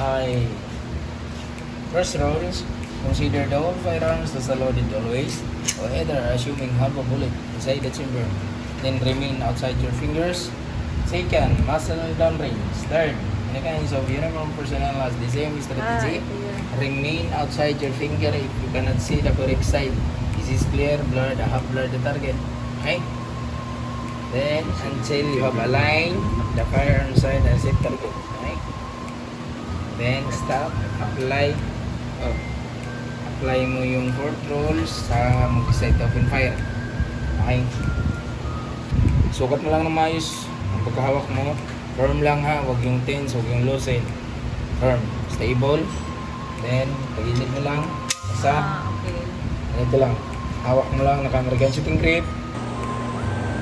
ay first rules, consider the whole firearms as loaded always, or either assuming half a bullet inside the chamber, then remain outside your fingers. Second, muzzle down range. Third, in the kinds of uniform personnel has the same strategy. ito yun. Remain outside your finger if you cannot see the correct side. This is clear, blur the half blur the target. Okay? Then, until you have aligned the firearm side and set target. Okay? Then, stop. Apply. Oh. Apply mo yung fourth rules sa mag-set open fire. Okay? Sukat mo lang na maayos ang pagkahawak mo. Firm lang ha, huwag yung tense, huwag yung loosen. Firm, stable. Then, pagilid mo lang. Basta, Okay. ito lang. Hawak mo lang, naka-American shooting grip.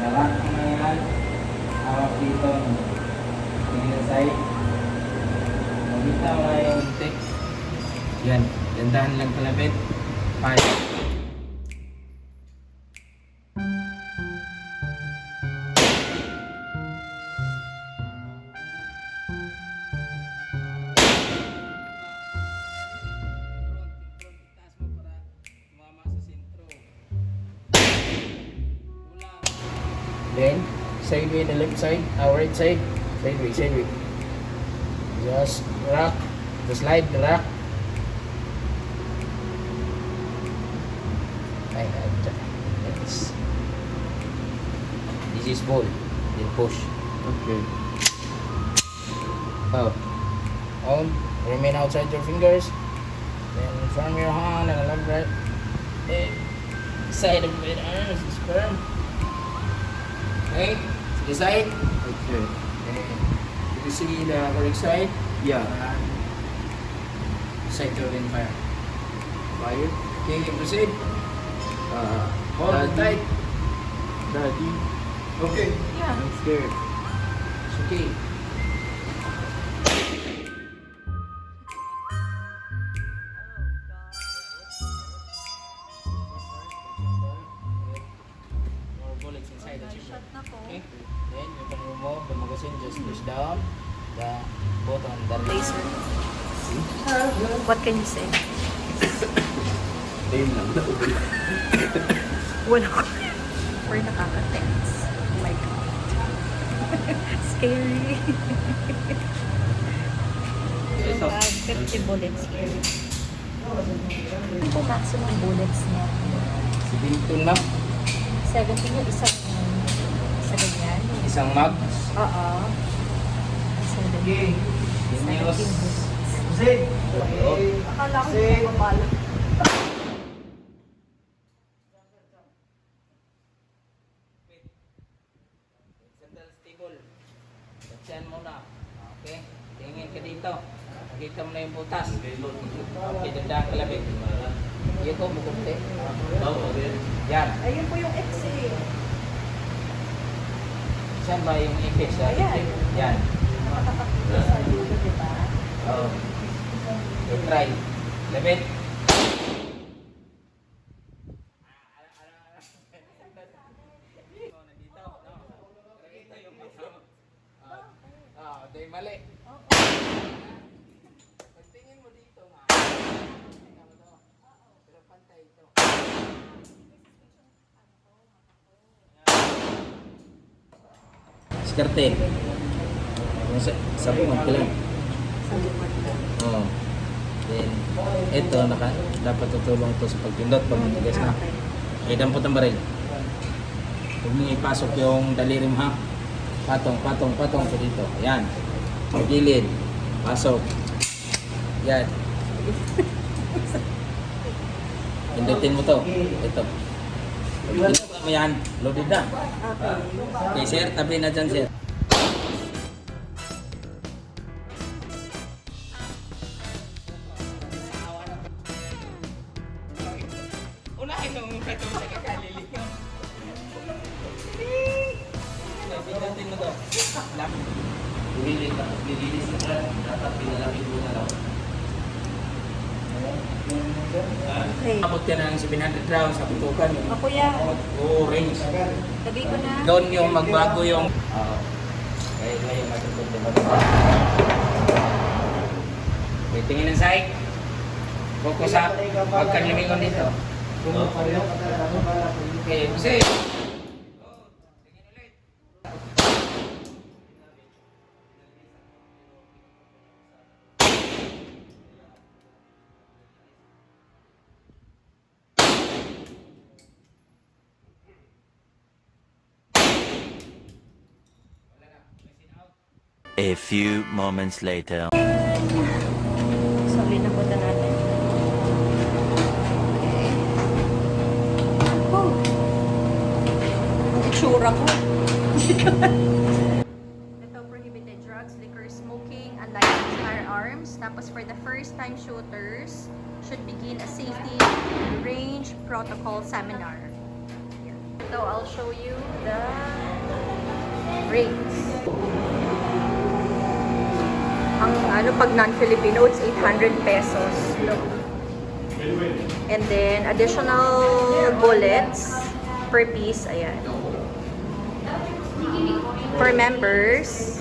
Nalak mo na yan. Hawak dito. Tingin na side. Magita mo na yung take. Yan, gandahan lang palapit. 5. Then, sideway the left side, right side, sideway. Just rock, the slide, the rock. This is ball, then push. Okay. Up, on, remain outside your fingers. Then firm your hand and left right. Then, side of the arms is firm. Okay, to the side. Okay. Did you see the correct side? Yeah. Side to open fire. Fire. Okay, proceed. Hold Daddy. tight. Daddy. Okay. Yeah. I'm scared. It's okay. More bullets inside the chamber. Shot na po. Okay. Then you can remove the magazine. Just push down the button. The Laser. What can you say? Ayun lang. Wala ko. We're nakaka-tense. Oh my God. Scary. We have 50 bullets here. Ano po maximum bullets niya? Si Binton ma'am. 70 yung isang ganyan. Isang mag. Oo. Isang Okay. ganyan. 17 Continuous. bullets. Proceed. Akala ko hindi ko mapala. Sandal stable. Tatyan mo na. Okay. Tingin ka dito. Nakita mo na yung butas. Okay, dandaan ka labit. Iyan ko, mukunti. Yan. Ayun po yung X eh. Saan ba yung ipis? Ayan. Yan. Nakatapak dito sa dulo, di ba? Oo. Okay, try. Labit. Di mali. Pagtingin mo dito nga. Tingnan mo to. Pero pantay ito. Skarte. Sabi mo kailan? Oo. Then, ito, dapat tutulong to sa pagpindot pag matigas na. Okay, dampot ang baril. Huwag mo ipasok yung dalirim ha. Patong ko dito. Ayan. Magilid. Pasok. Yan. Pindutin mo to. Ito. Pindutin mo yan. Loaded na. Okay, sir. Tabi na dyan, sir. Unahin mo muna ito sa kakalili ko. Pindutin mo to. Lililis na ka. Dapat pinalapit mo na lang. Okay. Abot ka ng 700 rounds sa putukan. Ako yan. Oo, range. Tabi ko na. Doon yung magbago yung... Oo. Kaya yung matutog na Okay, tingin ng side. Focus up. Huwag kang lumingon dito. Okay, kasi. Tingin ulit. A few moments later. Sorry na punta natin. Okay. Oh. Ang itsura ko. Ito, prohibited drugs, liquor, smoking, unlicensed firearms. Tapos for the first-time shooters, should begin a safety range protocol seminar. Ito, I'll show you the rates. Ang ano pag non-Filipino, it's 800 pesos. Look. And then additional bullets per piece, ayan. For members,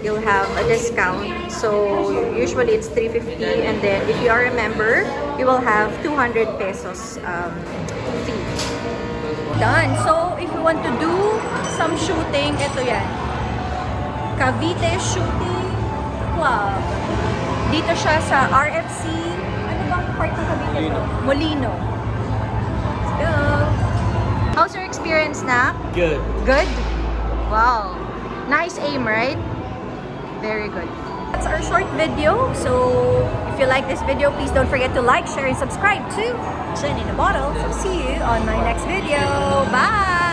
you'll have a discount. So usually it's 350, and then if you are a member, you will have 200 pesos fee. Done. So if you want to do some shooting, ito yan. Cavite Shooting Club. Dito siya sa RFC. Ano bang part ng Cavite? Molino. Let's go. How's your experience na? Good. Good? Wow. Nice aim, right? Very good. That's our short video. So if you like this video, please don't forget to like, share, and subscribe to Chen in a Bottle. So see you on my next video. Bye!